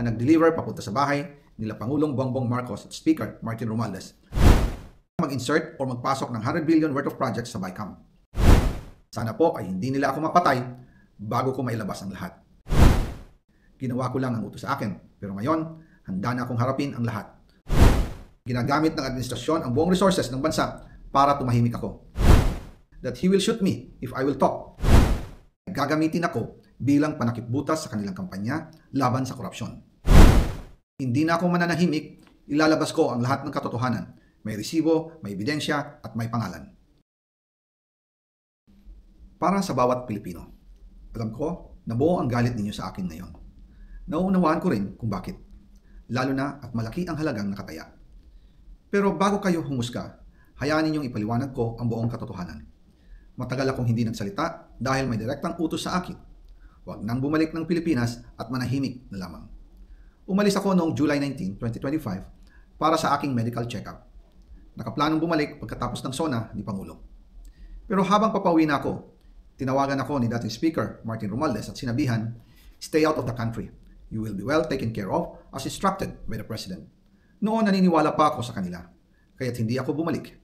ang nag-deliver papunta sa bahay nila Pangulong Bongbong Marcos at Speaker Martin Romualdez mag-insert o magpasok ng 100 billion worth of projects sa BICAM. Sana po ay hindi nila ako mapatay bago ko mailabas ang lahat. Ginawa ko lang ang utos sa akin, pero ngayon, handa na akong harapin ang lahat. Ginagamit ng administrasyon ang buong resources ng bansa para tumahimik ako. That he will shoot me if I will talk. Gagamitin ako bilang panakipbutas sa kanilang kampanya laban sa korupsyon. Hindi na ako mananahimik, ilalabas ko ang lahat ng katotohanan. May resibo, may ebidensya, at may pangalan. Para sa bawat Pilipino, alam ko na buo ang galit ninyo sa akin ngayon. Nauunawaan ko rin kung bakit, lalo na at malaki ang halagang nakataya. Pero bago kayo humusga, hayaan ninyong ipaliwanag ko ang buong katotohanan. Matagal akong hindi nagsalita dahil may direktang utos sa akin. Huwag nang bumalik ng Pilipinas at manahimik na lamang. Umalis ako noong July 19, 2025 para sa aking medical check-up. Nakaplanong bumalik pagkatapos ng SONA ni Pangulo. Pero habang papauwi na ako, tinawagan ako ni dating Speaker Martin Romualdez at sinabihan, "Stay out of the country. You will be well taken care of as instructed by the President." Noon naniniwala pa ako sa kanila, kaya't hindi ako bumalik.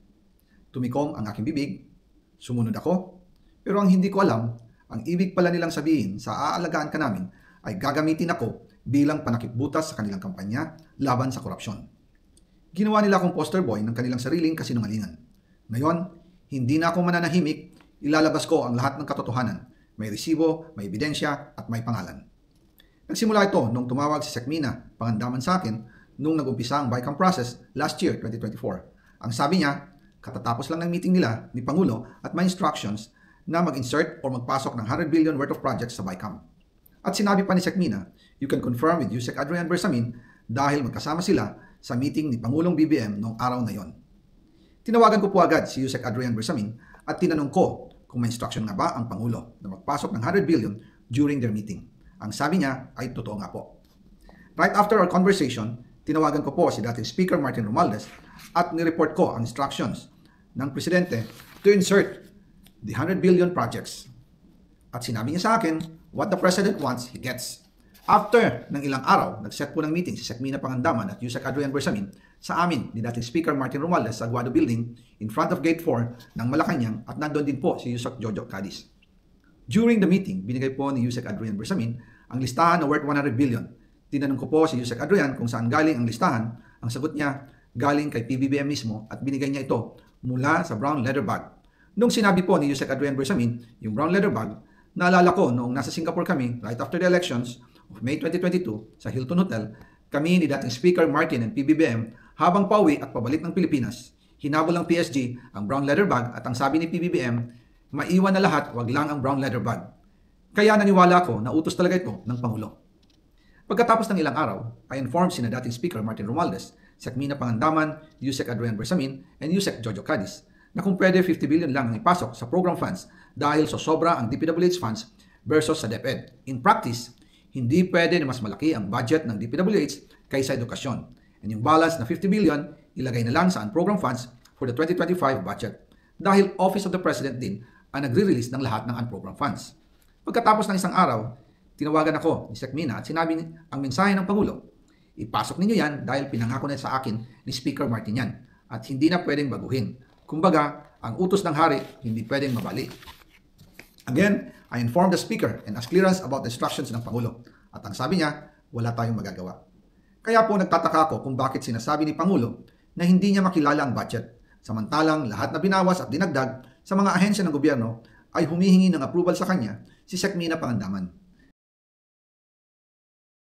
Tumikom ang aking bibig, sumunod ako, pero ang hindi ko alam, ang ibig pala nilang sabihin sa aalagaan ka namin ay gagamitin ako bilang panakipbutas sa kanilang kampanya laban sa korupsyon. Ginawa nila akong poster boy ng kanilang sariling kasinungalingan. Ngayon, hindi na ako mananahimik, ilalabas ko ang lahat ng katotohanan. May resibo, may ebidensya, at may pangalan. Nagsimula ito nung tumawag si Sekmina Pangandaman sa akin nung nag-umpisa ang BICAM process last year, 2024. Ang sabi niya, katatapos lang ng meeting nila ni Pangulo at may instructions na mag-insert o magpasok ng 100 billion worth of projects sa BICAM. At sinabi pa ni Sekmina, you can confirm with Yusek Adrian Bersamin dahil magkasama sila sa meeting ni Pangulong BBM noong araw na yon. Tinawagan ko po agad si Yusek Adrian Bersamin at tinanong ko kung may instruction nga ba ang Pangulo na magpasok ng 100 billion during their meeting. Ang sabi niya ay totoo nga po. Right after our conversation, tinawagan ko po si dating Speaker Martin Romualdez at nireport ko ang instructions ng Presidente to insert the 100 billion projects. At sinabi niya sa akin, what the President wants, he gets. After ng ilang araw, nag-set po ng meeting si Sekmina Pangandaman at Yusek Adrian Bersamin sa amin ni dating Speaker Martin Romualdez sa Aguado Building in front of Gate 4 ng Malacanang at nandoon din po si Yusek Jojo Cadiz. During the meeting, binigay po ni Yusek Adrian Bersamin ang listahan na worth 100 billion. Tinanong ko po si Yusek Adrian kung saan galing ang listahan. Ang sagot niya, galing kay PBBM mismo at binigay niya ito mula sa brown leather bag. Nung sinabi po ni Yusek Adrian Bersamin yung brown leather bag, naalala ko noong nasa Singapore kami right after the elections of May 2022 sa Hilton Hotel, kami ni dating Speaker Martin and PBBM habang pauwi at pabalik ng Pilipinas. Hinabol ng PSG ang brown leather bag at ang sabi ni PBBM, maiwan na lahat, wag lang ang brown leather bag. Kaya naniwala ko na utos talaga ito ng Pangulo. Pagkatapos ng ilang araw, I informed sina dating Speaker Martin Romualdez, Sekmina Pangandaman, Yusek Adrian Bersamin, and Yusek Jojo Cadiz na kung pwede 50 billion lang ang ipasok sa program funds dahil sobra ang DPWH funds versus sa DepEd. In practice, hindi pwede na mas malaki ang budget ng DPWH kaysa edukasyon. And yung balance na 50 billion, ilagay na lang sa program funds for the 2025 budget. Dahil Office of the President din ang nagre-release ng lahat ng unprogram funds. Pagkatapos ng isang araw, tinawagan ako ni Sekmina at sinabi ang mensahe ng Pangulo, ipasok ninyo yan dahil pinangako na sa akin ni Speaker Martin yan at hindi na pwedeng baguhin. Kumbaga, ang utos ng hari hindi pwedeng mabali. Again, I informed the Speaker and asked clearance about the instructions ng Pangulo. At ang sabi niya, wala tayong magagawa. Kaya po nagtataka ako kung bakit sinasabi ni Pangulo na hindi niya makilala ang budget. Samantalang lahat na binawas at dinagdag sa mga ahensya ng gobyerno ay humihingi ng approval sa kanya si Sekmina Pangandaman.